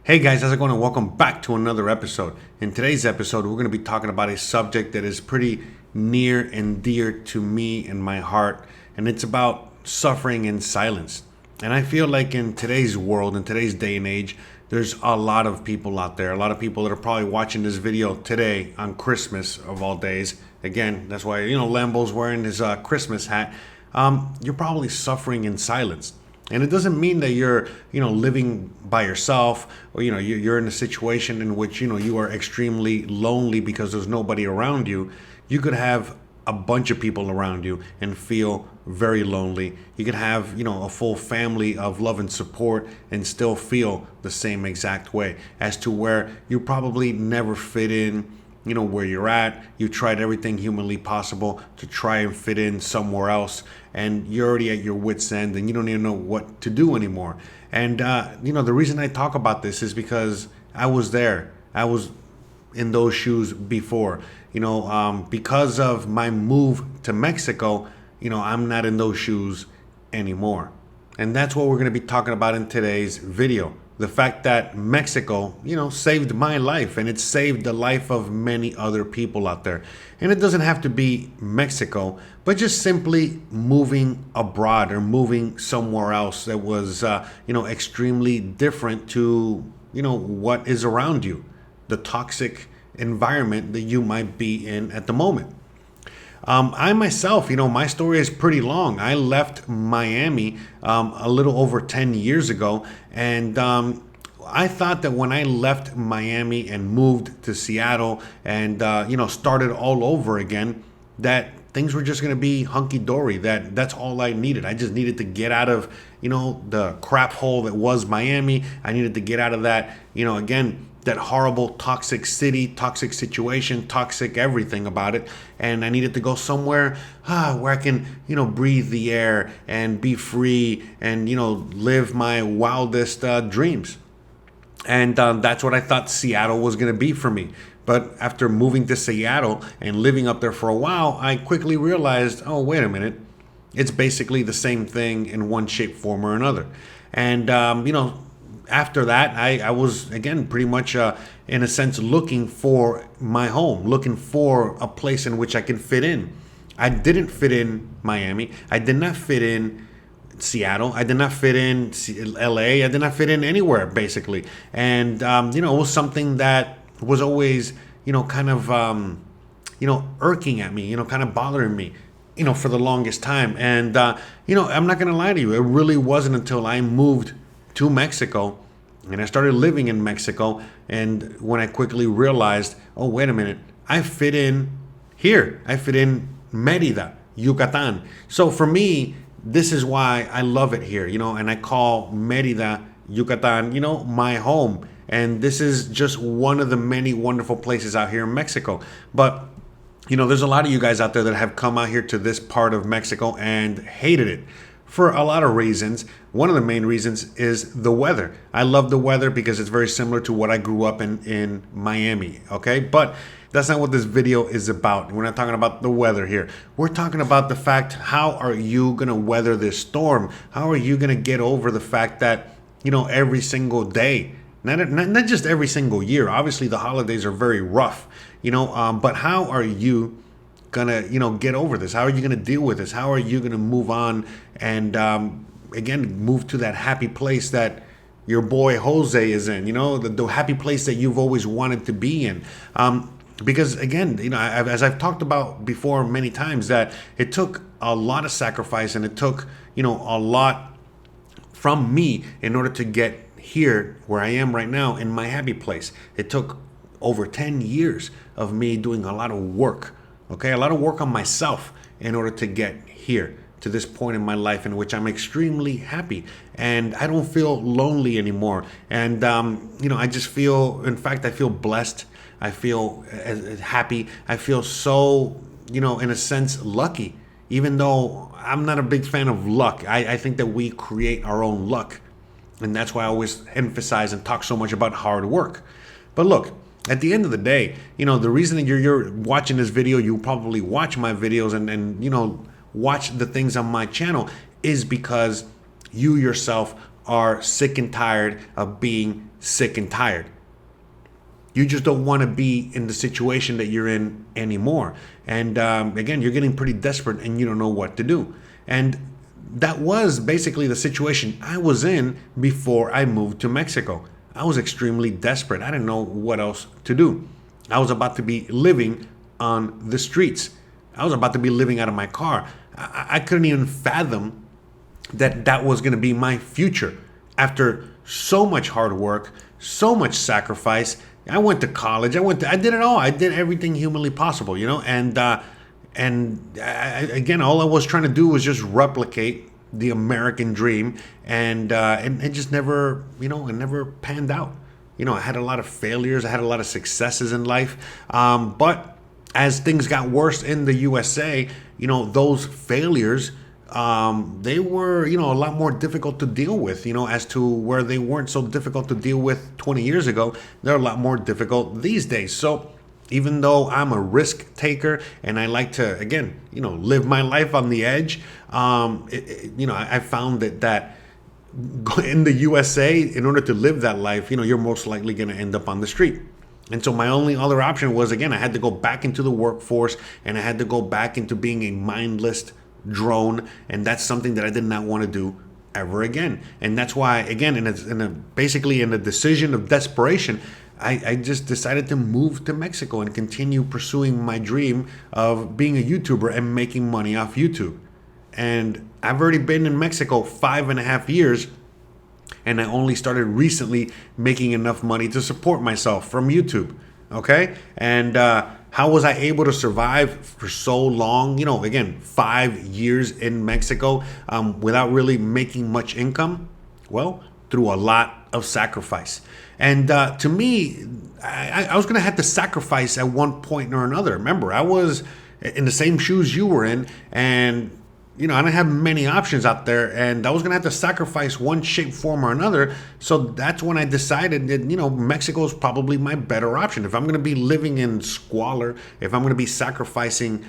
Hey guys, how's it going? And welcome back to another episode. In today's episode, we're going to be talking about a subject that is pretty near and dear to me and my heart, and it's about suffering in silence. And I feel like in today's world, in today's day and age, there's a lot of people out there, a lot of people that are probably watching this video today on Christmas of all days. Again, that's why, Lambo's wearing his Christmas hat. You're probably suffering in silence. And it doesn't mean that you're, living by yourself or, you're in a situation in which, you are extremely lonely because there's nobody around you. You could have a bunch of people around you and feel very lonely. You could have, a full family of love and support and still feel the same exact way as to where you probably never fit in. Where you're at, you tried everything humanly possible to try and fit in somewhere else, and you're already at your wit's end and you don't even know what to do anymore. And the reason I talk about this is because I was there. I was in those shoes before. Because of my move to Mexico, I'm not in those shoes anymore. And that's what we're going to be talking about in today's video. The fact that Mexico, saved my life, and it saved the life of many other people out there. And it doesn't have to be Mexico, but just simply moving abroad or moving somewhere else that was, extremely different to, what is around you, the toxic environment that you might be in at the moment. I myself, my story is pretty long. I left Miami a little over 10 years ago. And I thought that when I left Miami and moved to Seattle and, started all over again, that things were just going to be hunky-dory. That's all I needed. I just needed to get out of, the crap hole that was Miami. I needed to get out of that, again, that horrible toxic city, toxic situation, toxic everything about it. And I needed to go somewhere where I can, breathe the air and be free and, live my wildest dreams. And that's what I thought Seattle was going to be for me. But after moving to Seattle and living up there for a while, I quickly realized, oh, wait a minute. It's basically the same thing in one shape, form, or another. And, after that, I was, again, pretty much, in a sense, looking for my home, looking for a place in which I can fit in. I didn't fit in Miami. I did not fit in Seattle. I did not fit in LA. I did not fit in anywhere, basically. And, it was something that was always, kind of, irking at me, kind of bothering me, for the longest time. And, I'm not going to lie to you. It really wasn't until I moved to Mexico and I started living in Mexico, and when I quickly realized, oh, wait a minute, I fit in here. I fit in Mérida, Yucatan. So for me, this is why I love it here, and I call Mérida, Yucatan, my home. And this is just one of the many wonderful places out here in Mexico. But there's a lot of you guys out there that have come out here to this part of Mexico and hated it for a lot of reasons. One of the main reasons is the weather. I love the weather because it's very similar to what I grew up in Miami, okay? But that's not what this video is about. We're not talking about the weather here. We're talking about the fact, how are you going to weather this storm? How are you going to get over the fact that, every single day, not just every single year, obviously the holidays are very rough, but how are you gonna get over this? How are you gonna deal with this? How are you gonna move on and again move to that happy place that your boy Jose is in, the happy place that you've always wanted to be in? Because again, as I've talked about before many times, that it took a lot of sacrifice and it took a lot from me in order to get here where I am right now in my happy place. It took over 10 years of me doing a lot of work. Okay, a lot of work on myself in order to get here to this point in my life in which I'm extremely happy and I don't feel lonely anymore. And, I just feel, in fact, I feel blessed. I feel happy. I feel so, in a sense, lucky, even though I'm not a big fan of luck. I think that we create our own luck. And that's why I always emphasize and talk so much about hard work. But look, at the end of the day, the reason that you're watching this video, you probably watch my videos and watch the things on my channel, is because you yourself are sick and tired of being sick and tired. You just don't want to be in the situation that you're in anymore. And again, you're getting pretty desperate and you don't know what to do. And that was basically the situation I was in before I moved to Mexico. I was extremely desperate. I didn't know what else to do. I was about to be living on the streets. I was about to be living out of my car. I couldn't even fathom that was going to be my future. After so much hard work, so much sacrifice, I went to college. I did it all. I did everything humanly possible, again, all I was trying to do was just replicate the American dream, and it just never, it never panned out. I had a lot of failures. I had a lot of successes in life, but as things got worse in the USA, those failures, they were, a lot more difficult to deal with, as to where they weren't so difficult to deal with 20 years ago. They're a lot more difficult these days. So even though I'm a risk taker and I like to, again, live my life on the edge, I found that in the USA, in order to live that life, you're most likely going to end up on the street. And so my only other option was, again, I had to go back into the workforce and I had to go back into being a mindless drone. And that's something that I did not want to do ever again. And that's why, again, basically in a decision of desperation, I just decided to move to Mexico and continue pursuing my dream of being a YouTuber and making money off YouTube. And I've already been in Mexico 5.5 years, and I only started recently making enough money to support myself from YouTube. Okay? And how was I able to survive for so long? Again, 5 years in Mexico without really making much income? Well, through a lot of sacrifice. And to me, I was going to have to sacrifice at one point or another. Remember, I was in the same shoes you were in, and I didn't have many options out there, and I was going to have to sacrifice one shape, form, or another. So that's when I decided that, Mexico is probably my better option. If I'm going to be living in squalor, if I'm going to be sacrificing,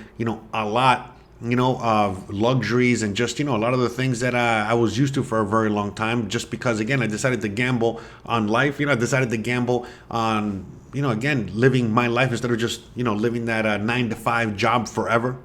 a lot, of luxuries and just, a lot of the things that I was used to for a very long time, just because, again, I decided to gamble on life. I decided to gamble on, again, living my life instead of just, living that 9-to-5 job forever.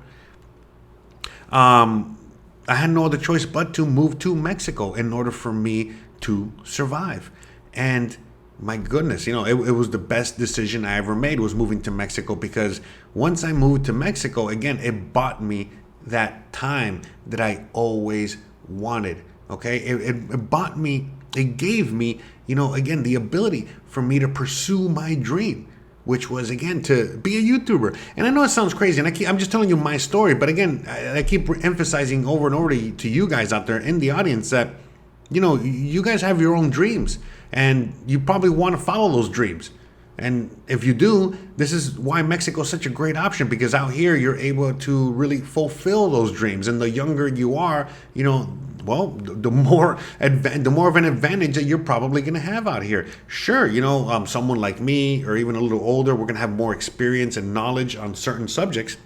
I had no other choice but to move to Mexico in order for me to survive. And my goodness, it was the best decision I ever made, was moving to Mexico, because once I moved to Mexico, again, it bought me that time that I always wanted. Okay. It bought me, it gave me, again, the ability for me to pursue my dream, which was, again, to be a YouTuber. And I know it sounds crazy, and I'm just telling you my story, but again, I keep emphasizing over and over to you guys out there in the audience that, you guys have your own dreams, and you probably want to follow those dreams. And if you do, this is why Mexico is such a great option, because out here you're able to really fulfill those dreams. And the younger you are, well, the more of an advantage that you're probably going to have out here. Sure, someone like me, or even a little older, we're going to have more experience and knowledge on certain subjects,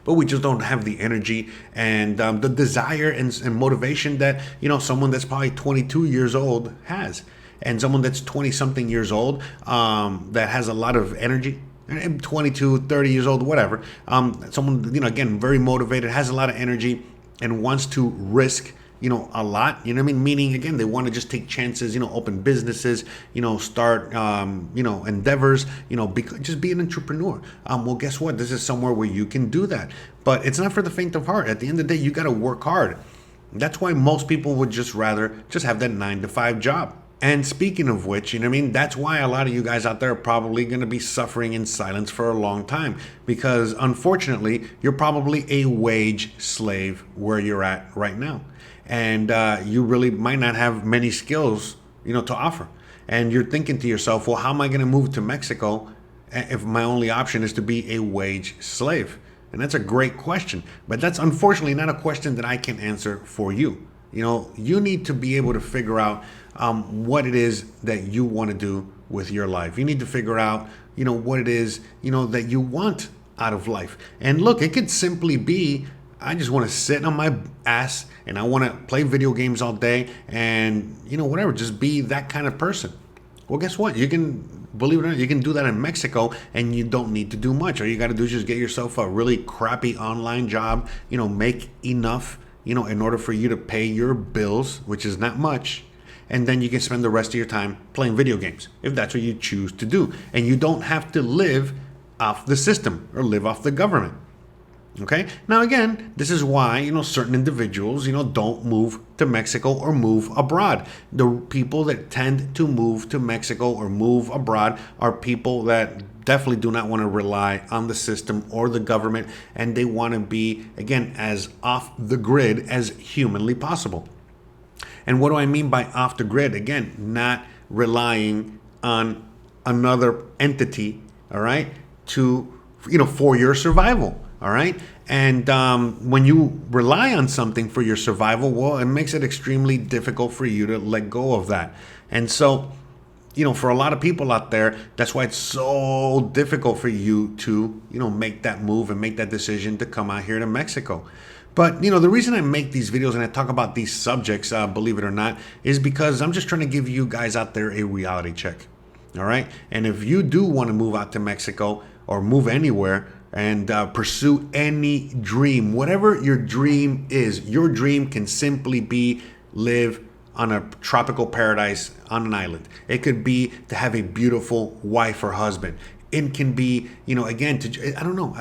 but we just don't have the energy and the desire and motivation that, someone that's probably 22 years old has. And someone that's 20 something years old, that has a lot of energy, 22, 30 years old, whatever. Someone, again, very motivated, has a lot of energy and wants to risk, a lot, Meaning, again, they want to just take chances, open businesses, start, endeavors, just be an entrepreneur. Well, guess what? This is somewhere where you can do that, but it's not for the faint of heart. At the end of the day, you got to work hard. That's why most people would just rather just have that 9-to-5 job. And speaking of which, that's why a lot of you guys out there are probably going to be suffering in silence for a long time, because unfortunately, you're probably a wage slave where you're at right now. And you really might not have many skills, to offer. And you're thinking to yourself, well, how am I going to move to Mexico if my only option is to be a wage slave? And that's a great question. But that's unfortunately not a question that I can answer for you. You need to be able to figure out what it is that you want to do with your life. You need to figure out, what it is, that you want out of life. And look, it could simply be, I just want to sit on my ass and I want to play video games all day and, whatever, just be that kind of person. Well, guess what? You can, believe it or not, you can do that in Mexico and you don't need to do much. All you got to do is just get yourself a really crappy online job, make enough, in order for you to pay your bills, which is not much. And then you can spend the rest of your time playing video games if that's what you choose to do. And you don't have to live off the system or live off the government. Okay. Now, again, this is why, certain individuals, don't move to Mexico or move abroad. The people that tend to move to Mexico or move abroad are people that definitely do not want to rely on the system or the government. And they want to be, again, as off the grid as humanly possible. And what do I mean by off the grid? Again, not relying on another entity, all right, for your survival. All right. And when you rely on something for your survival, well, it makes it extremely difficult for you to let go of that. And so, for a lot of people out there, that's why it's so difficult for you to, make that move and make that decision to come out here to Mexico. But, the reason I make these videos and I talk about these subjects, believe it or not, is because I'm just trying to give you guys out there a reality check. All right. And if you do want to move out to Mexico or move anywhere, and pursue any dream, whatever your dream is. Your dream can simply be live on a tropical paradise on an island. It could be to have a beautiful wife or husband. It can be, again, I don't know,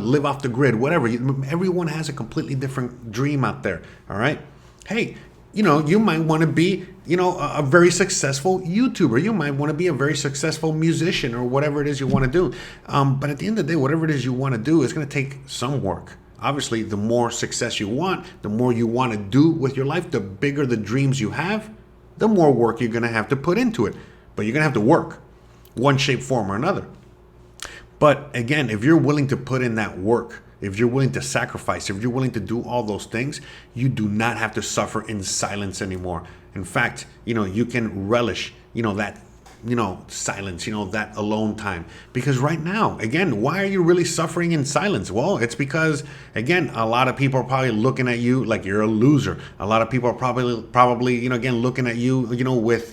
live off the grid, whatever. Everyone has a completely different dream out there. All right. Hey, you might want to be, a very successful YouTuber. You might want to be a very successful musician or whatever it is you want to do. But at the end of the day, whatever it is you want to do is going to take some work. Obviously, the more success you want, the more you want to do with your life, the bigger the dreams you have, the more work you're going to have to put into it. But you're going to have to work, one shape, form, or another. But again, if you're willing to put in that work, if you're willing to sacrifice, if you're willing to do all those things, you do not have to suffer in silence anymore. In fact, you can relish, that, silence, that alone time. Because right now, again, why are you really suffering in silence? Well, it's because, again, a lot of people are probably looking at you like you're a loser. A lot of people are probably, again, looking at you, with,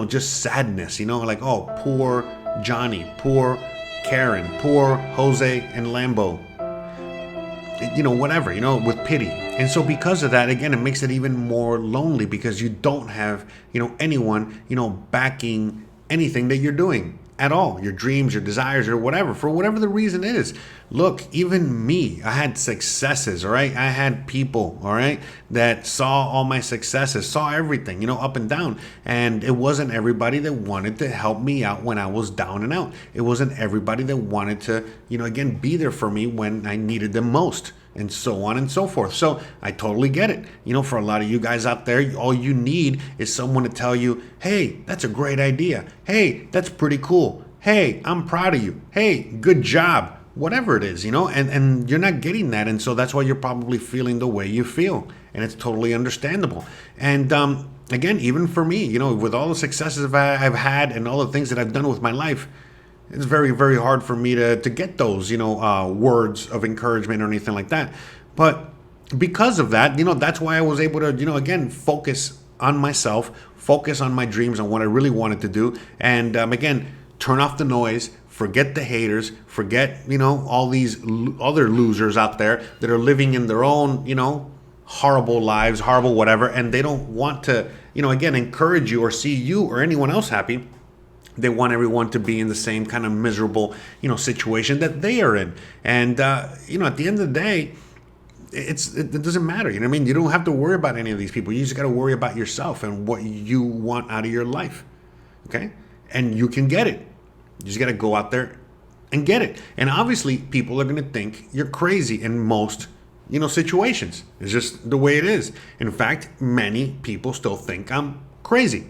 just sadness, like, oh, poor Johnny, poor Karen, poor Jose and Lambo. Whatever, with pity. And so because of that, again, it makes it even more lonely because you don't have, anyone, backing anything that you're doing at all, your dreams, your desires, or whatever, for whatever the reason is. Look, even me, I had successes, all right? I had people, all right, that saw all my successes, saw everything, up and down. And it wasn't everybody that wanted to help me out when I was down and out. It wasn't everybody that wanted to, again, be there for me when I needed them most. And so on and so forth. So I totally get it. For a lot of you guys out there, all you need is someone to tell you, hey, that's a great idea. Hey, that's pretty cool. Hey, I'm proud of you. Hey, good job. Whatever it is, and you're not getting that. And so that's why you're probably feeling the way you feel. And it's totally understandable. And again, even for me, with all the successes I've had and all the things that I've done with my life, it's very, very hard for me to get those, words of encouragement or anything like that. But because of that, that's why I was able to, again, focus on myself, focus on my dreams, on what I really wanted to do. And again, turn off the noise, forget the haters, forget, all these other losers out there that are living in their own, horrible lives, horrible whatever. And they don't want to, again, encourage you or see you or anyone else happy. They want everyone to be in the same kind of miserable, situation that they are in. And, at the end of the day, it doesn't matter. You know what I mean? You don't have to worry about any of these people. You just got to worry about yourself and what you want out of your life. Okay? And you can get it. You just got to go out there and get it. And obviously, people are going to think you're crazy in most, situations. It's just the way it is. In fact, many people still think I'm crazy.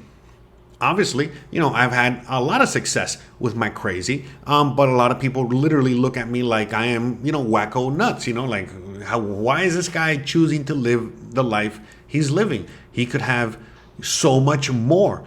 Obviously, I've had a lot of success with my crazy, but a lot of people literally look at me like I am, wacko nuts, like why is this guy choosing to live the life he's living? He could have so much more.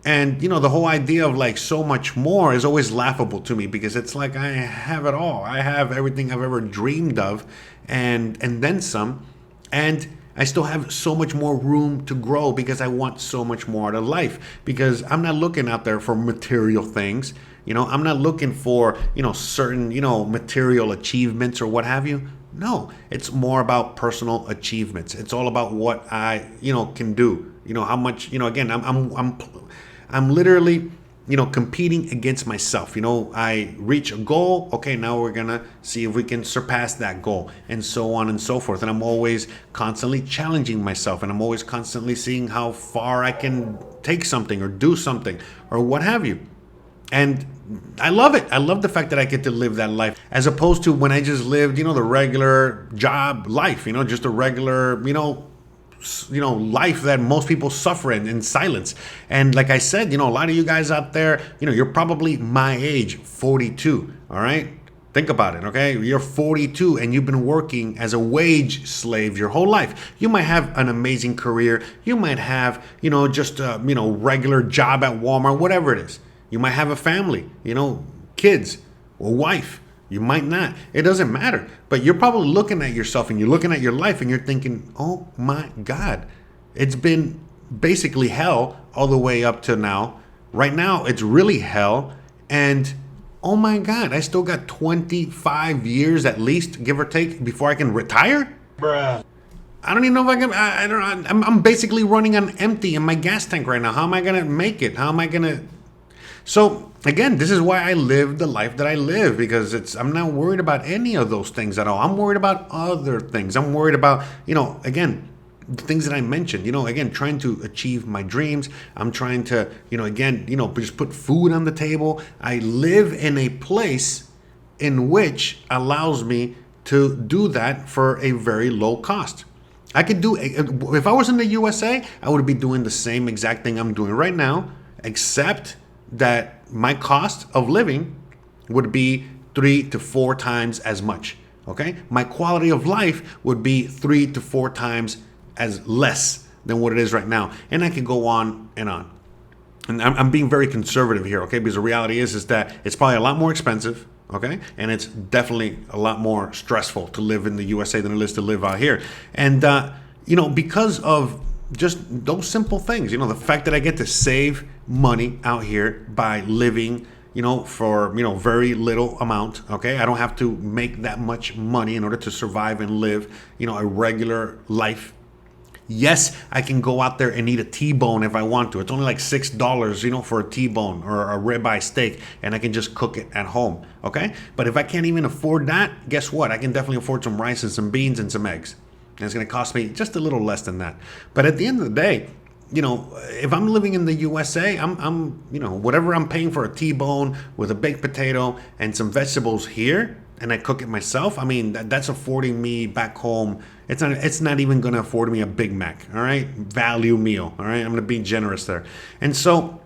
And, the whole idea of like so much more is always laughable to me because it's like I have it all. I have everything I've ever dreamed of and then some. And I still have so much more room to grow because I want so much more out of life. Because I'm not looking out there for material things. I'm not looking for, certain, material achievements or what have you. No, it's more about personal achievements. It's all about what I, can do. How much, again, I'm literally, competing against myself. I reach a goal. Okay, now we're going to see if we can surpass that goal, and so on and so forth. And I'm always constantly challenging myself, and I'm always constantly seeing how far I can take something or do something or what have you. And I love it. I love the fact that I get to live that life as opposed to when I just lived, the regular job life, just a regular, life that most people suffer in silence. And like I said, a lot of you guys out there, you're probably my age, 42. All right. Think about it. Okay. You're 42 and you've been working as a wage slave your whole life. You might have an amazing career. You might have, just a, regular job at Walmart, whatever it is. You might have a family, kids or wife. You might not. It doesn't matter. But you're probably looking at yourself and you're looking at your life and you're thinking, oh my God, it's been basically hell all the way up to now. Right now, it's really hell. And oh my God, I still got 25 years at least, give or take, before I can retire? Bruh. I don't even know if I can. I don't know. I'm basically running on empty in my gas tank right now. How am I going to make it? How am I going to? So again, this is why I live the life that I live, because I'm not worried about any of those things at all. I'm worried about other things. I'm worried about, again, the things that I mentioned, again, trying to achieve my dreams. I'm trying to, again, just put food on the table. I live in a place in which allows me to do that for a very low cost. I could do, if I was in the USA, I would be doing the same exact thing I'm doing right now, except that my cost of living would be 3 to 4 times as much. Okay, my quality of life would be 3 to 4 times as less than what it is right now, and I could go on and on. And I'm being very conservative here, okay? Because the reality is that it's probably a lot more expensive, okay, and it's definitely a lot more stressful to live in the USA than it is to live out here. And because of just those simple things, the fact that I get to save money out here by living, for, very little amount. Okay. I don't have to make that much money in order to survive and live, a regular life. Yes, I can go out there and eat a T-bone if I want to. It's only like $6, for a T-bone or a ribeye steak, and I can just cook it at home. Okay. But if I can't even afford that, guess what? I can definitely afford some rice and some beans and some eggs. And it's going to cost me just a little less than that. But at the end of the day, if I'm living in the USA, I'm whatever I'm paying for a T-bone with a baked potato and some vegetables here, and I cook it myself. I mean, that's affording me back home. It's not even going to afford me a Big Mac. All right. Value meal. All right. I'm going to be generous there. And so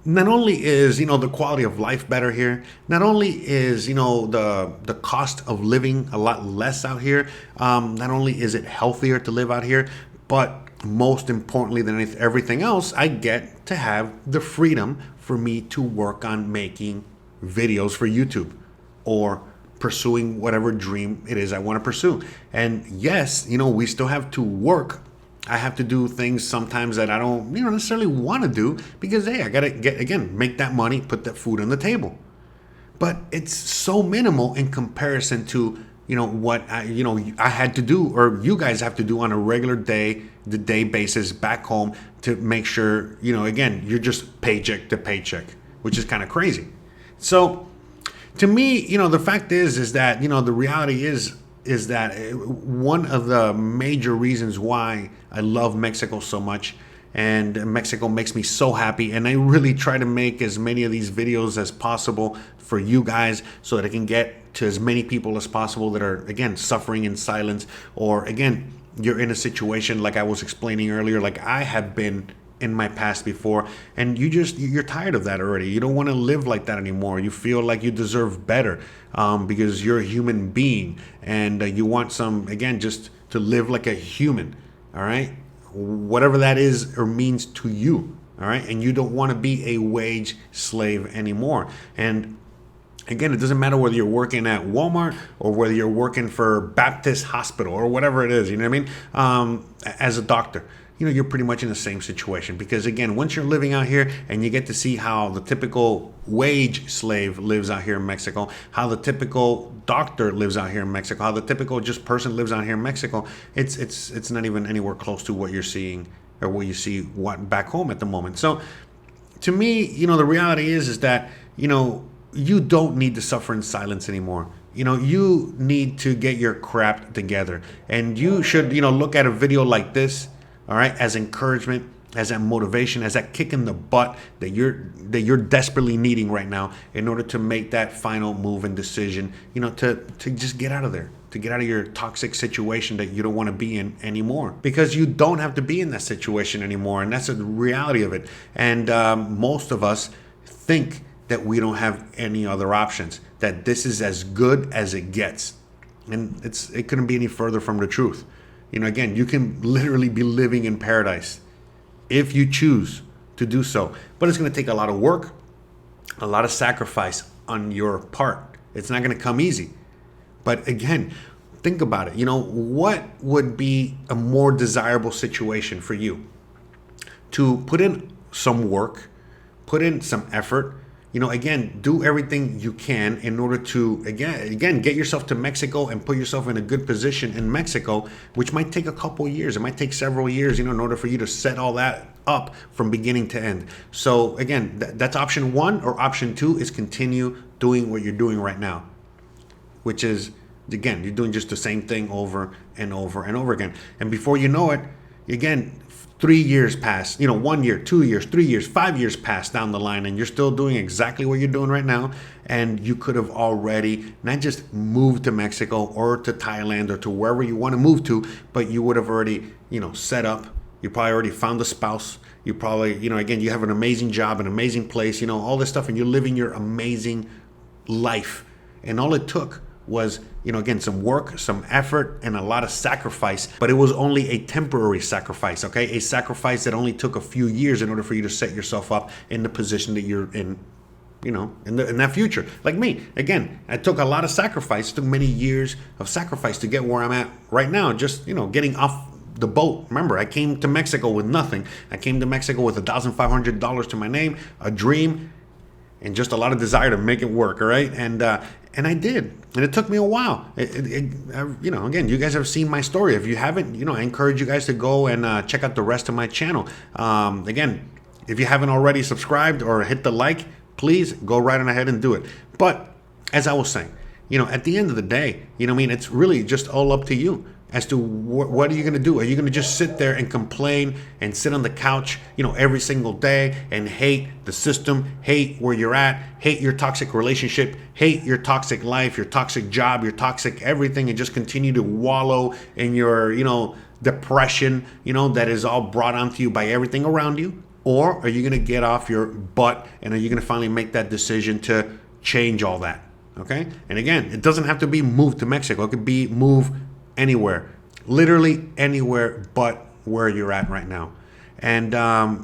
not only is, the quality of life better here, not only is, the cost of living a lot less out here, not only is it healthier to live out here, but most importantly than everything else, I get to have the freedom for me to work on making videos for YouTube or pursuing whatever dream it is I want to pursue. And yes, we still have to work. I have to do things sometimes that I don't necessarily want to do because, hey, I got to make that money, put that food on the table. But it's so minimal in comparison to, what I had to do, or you guys have to do on a regular day-to-day basis back home to make sure, again, you're just paycheck to paycheck, which is kind of crazy. So to me, the fact is that, the reality is that one of the major reasons why I love Mexico so much, and Mexico makes me so happy, and I really try to make as many of these videos as possible for you guys so that I can get to as many people as possible that are, again, suffering in silence, or again, you're in a situation like I was explaining earlier, like I have been in my past before, and you're tired of that already. You don't want to live like that anymore. You feel like you deserve better because you're a human being, and you want just to live like a human. All right, whatever that is or means to you. All right, and you don't want to be a wage slave anymore. And Again, it doesn't matter whether you're working at Walmart or whether you're working for Baptist Hospital or whatever it is, you know what I mean? As a doctor, you're pretty much in the same situation, because again, once you're living out here and you get to see how the typical wage slave lives out here in Mexico, how the typical doctor lives out here in Mexico, how the typical just person lives out here in Mexico, it's not even anywhere close to what you're seeing or what you see back home at the moment. So to me, the reality is that, you don't need to suffer in silence anymore. You need to get your crap together, and you should, look at a video like this, all right, as encouragement, as that motivation, as that kick in the butt that you're desperately needing right now in order to make that final move and decision, to just get out of there, to get out of your toxic situation that you don't want to be in anymore, because you don't have to be in that situation anymore, and that's the reality of it. And most of us think that we don't have any other options, that this is as good as it gets. And it couldn't be any further from the truth. Again, you can literally be living in paradise if you choose to do so. But it's going to take a lot of work, a lot of sacrifice on your part. It's not going to come easy. But again, think about it. What would be a more desirable situation for you? To put in some work, put in some effort, again, do everything you can in order to, again, get yourself to Mexico and put yourself in a good position in Mexico, which might take a couple of years. It might take several years, in order for you to set all that up from beginning to end. So again, that's option one. Or option two is continue doing what you're doing right now, which is, again, you're doing just the same thing over and over and over again. And before you know it, again, 3 years pass, 1 year, 2 years, 3 years, 5 years pass down the line, and you're still doing exactly what you're doing right now. And you could have already not just moved to Mexico or to Thailand or to wherever you want to move to, but you would have already, set up. You probably already found a spouse. You probably, again, you have an amazing job, an amazing place, all this stuff, and you're living your amazing life. And all it took was, again, some work, some effort, and a lot of sacrifice. But it was only a temporary sacrifice, okay? A sacrifice that only took a few years in order for you to set yourself up in the position that you're in, in that future. Like me, again, I took a lot of sacrifice, took many years of sacrifice to get where I'm at right now, just, getting off the boat. Remember, I came to Mexico with nothing. I came to Mexico with $1,500 to my name, a dream, and just a lot of desire to make it work, all right? And I did, and it took me a while. Again, you guys have seen my story. If you haven't, I encourage you guys to go and check out the rest of my channel. Again, if you haven't already subscribed or hit the like, please go right on ahead and do it. But as I was saying, at the end of the day, it's really just all up to you as to what are you going to do? Are you going to just sit there and complain and sit on the couch, every single day and hate the system, hate where you're at, hate your toxic relationship, hate your toxic life, your toxic job, your toxic everything, and just continue to wallow in your, depression, that is all brought onto you by everything around you? Or are you going to get off your butt and are you going to finally make that decision to change all that? Okay? And again, it doesn't have to be move to Mexico. It could be move anywhere, literally anywhere but where you're at right now. And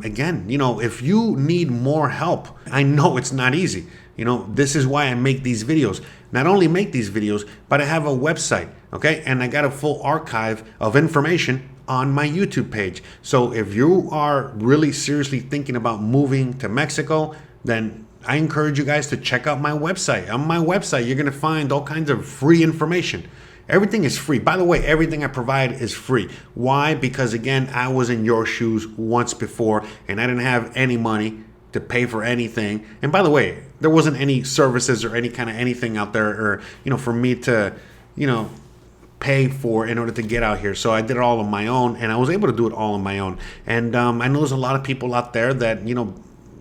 again, if you need more help, I know it's not easy. This is why I make these videos. Not only make these videos, but I have a website, okay? And I got a full archive of information on my YouTube page. So if you are really seriously thinking about moving to Mexico, then I encourage you guys to check out my website. On my website, you're going to find all kinds of free information. Everything is free. By the way, everything I provide is free. Why? Because again, I was in your shoes once before and I didn't have any money to pay for anything. And by the way, there wasn't any services or any kind of anything out there or, for me to, pay for in order to get out here. So I did it all on my own and I was able to do it all on my own. And I know there's a lot of people out there that,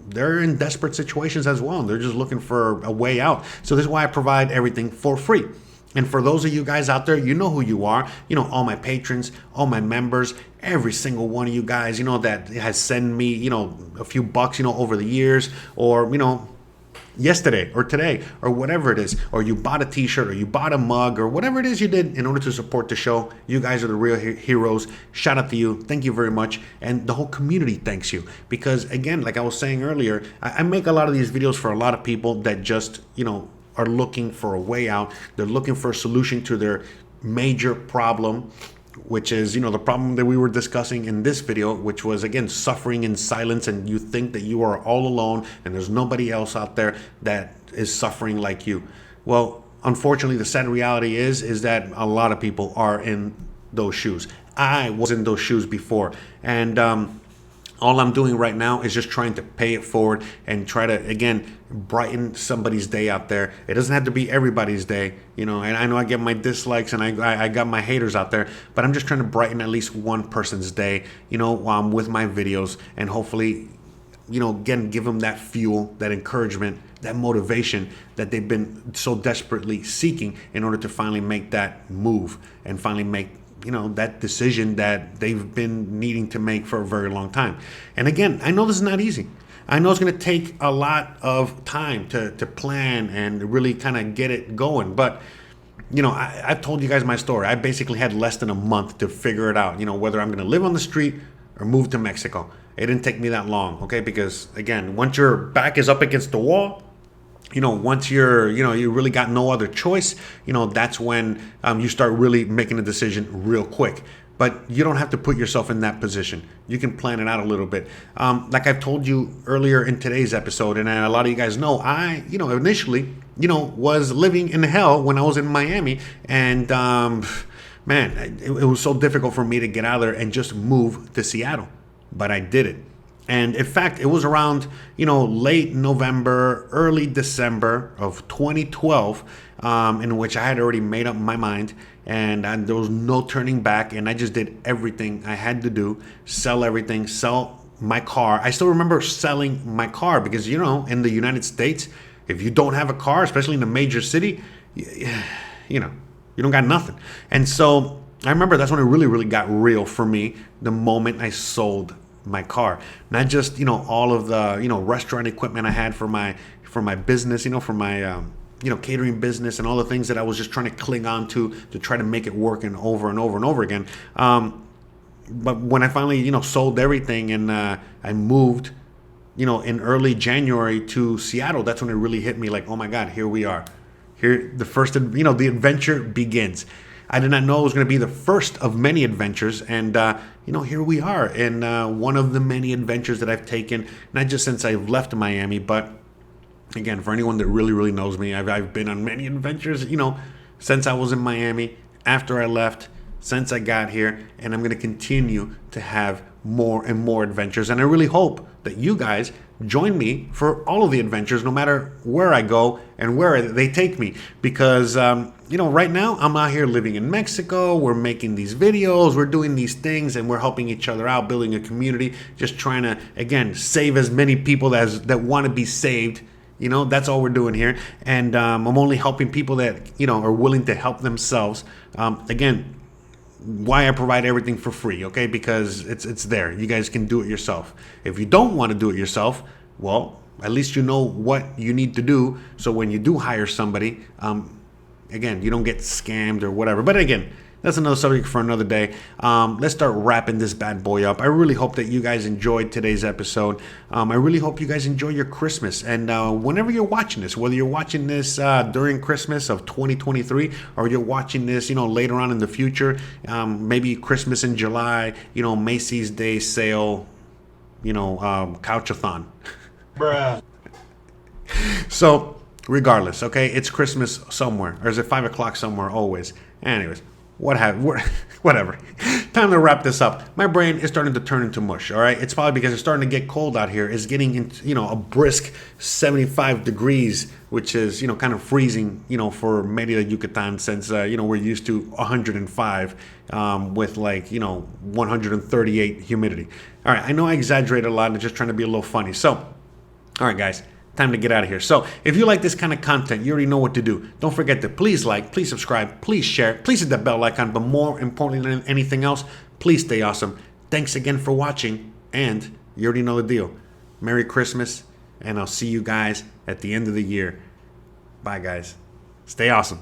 they're in desperate situations as well. And they're just looking for a way out. So this is why I provide everything for free. And for those of you guys out there, you know who you are. All my patrons, all my members, every single one of you guys, that has sent me, a few bucks, over the years, or, yesterday or today or whatever it is, or you bought a t-shirt or you bought a mug or whatever it is you did in order to support the show. You guys are the real heroes. Shout out to you. Thank you very much. And the whole community thanks you, because again, like I was saying earlier, I make a lot of these videos for a lot of people that just, are looking for a way out. They're looking for a solution to their major problem, which is, the problem that we were discussing in this video, which was, again, suffering in silence, and you think that you are all alone and there's nobody else out there that is suffering like you. Well, unfortunately, the sad reality is that a lot of people are in those shoes. I was in those shoes before, and all I'm doing right now is just trying to pay it forward and try to, again, brighten somebody's day out there. It doesn't have to be everybody's day, and I know I get my dislikes and I got my haters out there, but I'm just trying to brighten at least one person's day, with my videos, and hopefully, again, give them that fuel, that encouragement, that motivation that they've been so desperately seeking in order to finally make that move and finally make that decision that they've been needing to make for a very long time. And again, I know this is not easy. I know it's going to take a lot of time to plan and really kind of get it going. But, I've told you guys my story. I basically had less than a month to figure it out, whether I'm going to live on the street or move to Mexico. It didn't take me that long, okay? Because, again, once your back is up against the wall, once you're, you really got no other choice, that's when you start really making a decision real quick. But you don't have to put yourself in that position. You can plan it out a little bit. Like I've told you earlier in today's episode, and a lot of you guys know, I, initially, was living in hell when I was in Miami. And, man, it was so difficult for me to get out of there and just move to Seattle. But I did it. And in fact, it was around, late November, early December of 2012, in which I had already made up my mind, and there was no turning back. And I just did everything I had to do, sell everything, sell my car. I still remember selling my car because, in the United States, if you don't have a car, especially in a major city, you don't got nothing. And so I remember that's when it really, really got real for me, the moment I sold my car. Not just all of the restaurant equipment I had for my business, for my catering business, and all the things that I was just trying to cling on to try to make it work and over and over and over again. But when I finally sold everything and I moved in early January to Seattle, that's when it really hit me like, oh my God, here we are. Here the first the adventure begins. I did not know it was going to be the first of many adventures, and here we are in one of the many adventures that I've taken, not just since I've left Miami, but again, for anyone that really, really knows me, I've been on many adventures, since I was in Miami, after I left, since I got here, and I'm going to continue to have more and more adventures. And I really hope that you guys join me for all of the adventures, no matter where I go and where they take me. Because, right now I'm out here living in Mexico. We're making these videos, we're doing these things, and we're helping each other out, building a community, just trying to, again, save as many people that want to be saved. That's all we're doing here. And I'm only helping people that, are willing to help themselves. Again, why I provide everything for free, okay? Because it's there. You guys can do it yourself. If you don't want to do it yourself, well, at least you know what you need to do. So when you do hire somebody, again, you don't get scammed or whatever. But again, that's another subject for another day. Let's start wrapping this bad boy up. I really hope that you guys enjoyed today's episode. I really hope you guys enjoy your Christmas. And whenever you're watching this, whether you're watching this during Christmas of 2023 or you're watching this, later on in the future, maybe Christmas in July, Macy's Day Sale, couch-a-thon. Bruh. So regardless, okay, it's Christmas somewhere, or is it 5 o'clock somewhere always? Anyways, whatever. Time to wrap this up. My brain is starting to turn into mush, all right? It's probably because it's starting to get cold out here. It's getting into, a brisk 75 degrees, which is, kind of freezing, for Merida, Yucatan, since, we're used to 105 with 138 humidity. All right, I know I exaggerated a lot and just trying to be a little funny. So, all right, guys. Time to get out of here. So if you like this kind of content, you already know what to do. Don't forget to please like, please subscribe, please share, please hit that bell icon. But more importantly than anything else, please stay awesome. Thanks again for watching. And you already know the deal. Merry Christmas. And I'll see you guys at the end of the year. Bye, guys. Stay awesome.